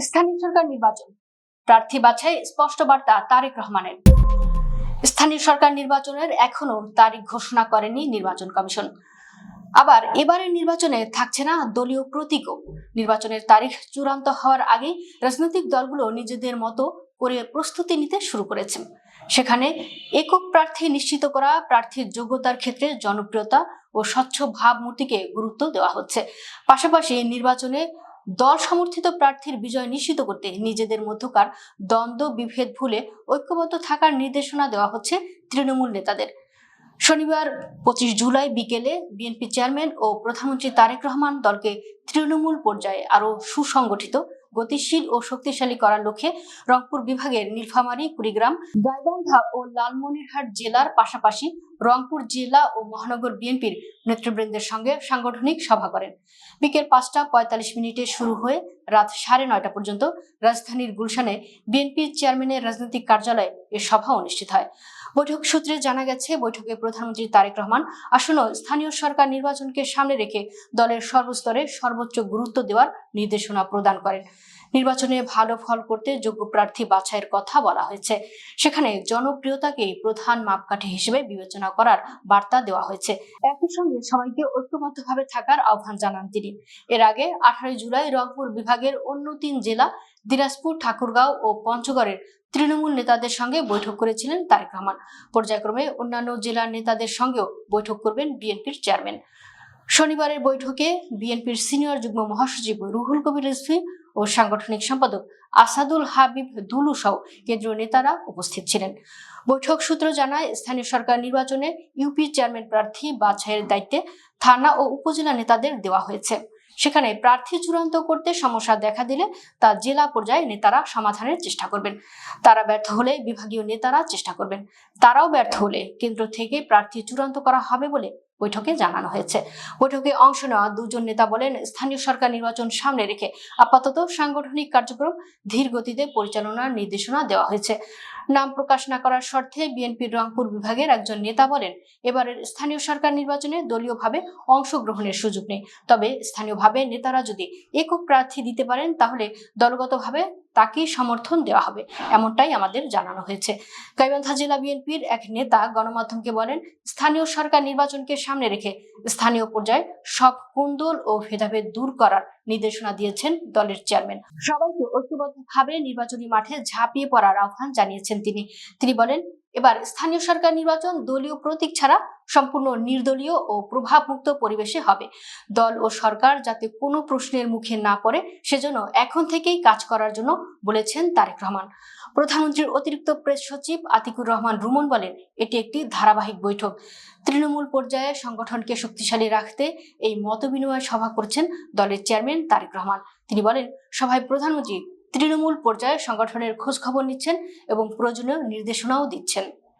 স্থানীয় সরকার নির্বাচন, প্রার্থী বাছাই স্পষ্ট বার্তা তারেক রহমানের। স্থানীয় সরকার নির্বাচনের এখনো তারিখ ঘোষণা করেনি নির্বাচন কমিশন। আবার এবারের নির্বাচনে থাকছে না দলীয় প্রতীকও। নির্বাচনের তারিখ চূড়ান্ত হওয়ার আগেই রাজনৈতিক দলগুলো নিজেদের মতো করে প্রস্তুতি নিতে শুরু করেছে। সেখানে একক প্রার্থী নিশ্চিত করা, প্রার্থীর যোগ্যতার ক্ষেত্রে জনপ্রিয়তা ও স্বচ্ছ ভাবমূর্তিকে গুরুত্ব দেওয়া হচ্ছে। পাশাপাশি নির্বাচনে দল সমর্থিত প্রার্থীর বিজয় নিশ্চিত করতে নিজেদের মধ্যকার দ্বন্দ্ব বিভেদ ভুলে ঐক্যবদ্ধ থাকার নির্দেশনা দেওয়া হচ্ছে তৃণমূল নেতাদের। শনিবার 25 জুলাই বিকেলে বিএনপি চেয়ারম্যান ও প্রধানমন্ত্রী তারেক রহমান দলকে তৃণমূল পর্যায়ে আরো সুসংগঠিত, গতিশীল ও শক্তিশালী করার লক্ষ্যে রংপুর বিভাগের নীলফামারী, কুড়িগ্রাম, গাইবান্ধা ও লালমনিরহাট জেলার পাশাপাশি রংপুর জেলা ও মহানগর বিএনপির নেতৃবৃন্দের সঙ্গে সাংগঠনিক সভা করেন। বিকেল 5টা 45 শুরু হয়ে রাত 9:30 পর্যন্ত রাজধানীর গুলশানে বিএনপি চেয়ারম্যানের রাজনৈতিক কার্যালয়ে এ সভা অনুষ্ঠিত হয়। বৈঠক সূত্রে জানা গেছে, বৈঠকে প্রধানমন্ত্রী তারেক রহমান আসন্ন স্থানীয় সরকার নির্বাচনকে সামনে রেখে দলের সর্বস্তরে সর্বোচ্চ গুরুত্ব দেওয়ার নির্দেশনা প্রদান করেন। নির্বাচনে ভালো ফল করতে যোগ্য প্রার্থী বাছাইয়ের কথা বলা হয়েছে। সেখানে জনপ্রিয়তাকেই প্রধান মাপকাঠি হিসেবে বিবেচনা করার বার্তা দেওয়া হয়েছে। একই সঙ্গে সবাইকে ঐক্যবদ্ধভাবে থাকার আহ্বান জানান তিনি। এর আগে 18 জুলাই রংপুর বিভাগের অন্য 3 জেলা দিনাজপুর, ঠাকুরগাঁও ও পঞ্চগড়ের তৃণমূল নেতাদের সঙ্গে বৈঠক করেছিলেন তারেক রহমান। পর্যায়ক্রমে অন্যান্য জেলার নেতাদের সঙ্গেও বৈঠক করবেন বিএনপির চেয়ারম্যান। শনিবারের বৈঠকে বিএনপির সিনিয়র যুগ্ম মহাসচিব রুহুল কবির রিজভী ও সাংগঠনিক সম্পাদক আসাদুল হাবিব দুলু সহ কেন্দ্রীয় নেতারা উপস্থিত ছিলেন। বৈঠক সূত্র জানায়, স্থানীয় সরকার নির্বাচনে ইউপি চেয়ারম্যান প্রার্থী বাছাইয়ের দায়িত্বে থানা ও উপজেলা নেতাদের দেওয়া হয়েছে। সেখানে প্রার্থী চূড়ান্ত করতে সমস্যা দেখা দিলে তা জেলা পর্যায়ে নেতারা সমাধানের চেষ্টা করবেন। তারা ব্যর্থ হলে বিভাগীয় নেতারা চেষ্টা করবেন। তারাও ব্যর্থ হলে কেন্দ্র থেকে প্রার্থী চূড়ান্ত করা হবে বলে বৈঠকে জানানো হয়েছে। বৈঠকে অংশ নেওয়া 2 জন নেতা বলেন, স্থানীয় সরকার নির্বাচন সামনে রেখে আপাতত সাংগঠনিক কার্যক্রম ধীর গতিতে পরিচালনার নির্দেশনা দেওয়া হয়েছে। নাম প্রকাশ না করার শর্তে বিএনপির রংপুর বিভাগের একজন নেতা বলেন, এবারের স্থানীয় সরকার নির্বাচনে দলীয়ভাবে অংশগ্রহণের সুযোগ নেই। তবে স্থানীয়ভাবে নেতারা যদি একক প্রার্থী দিতে পারেন তাহলে দলগতভাবে তাকেই সমর্থন দেওয়া হবে, এমনটাই আমাদের জানানো হয়েছে। গাইবান্ধা জেলা বিএনপির এক নেতা গণমাধ্যমকে বলেন, স্থানীয় সরকার নির্বাচনকে সামনে রেখে স্থানীয় পর্যায়ে সব কোন্দল ও ভেদাভেদ দূর করার নির্দেশনা দিয়েছেন দলের চেয়ারম্যান। সবাইকে ঐক্যবদ্ধভাবে নির্বাচনী মাঠে ঝাঁপিয়ে পড়ার আহ্বান জানিয়েছেন তিনি বলেন, এবার স্থানীয় সরকার নির্বাচন দলীয় প্রতীক ছাড়া সম্পূর্ণ নির্দলীয় ও প্রভাবমুক্ত পরিবেশে হবে। দল ও সরকার যাতে কোনো প্রশ্নের মুখে না পড়ে সেজন্য এখন থেকেই কাজ করার জন্য বলেছেন তারেক রহমান। প্রধানমন্ত্রীর অতিরিক্ত প্রেস সচিব আতিকুর রহমান রুমন বলেন, এটি একটি ধারাবাহিক বৈঠক। তৃণমূল পর্যায়ে সংগঠনকে শক্তিশালী রাখতে এই মতবিনিময় সভা করছেন দলের চেয়ারম্যান তারেক রহমান। তিনি বলেন, সভায় প্রধানমন্ত্রী তৃণমূল পর্যায়ে সংগঠনের খোঁজ খবর নিচ্ছেন এবং প্রয়োজনীয় নির্দেশনাও দিচ্ছেন।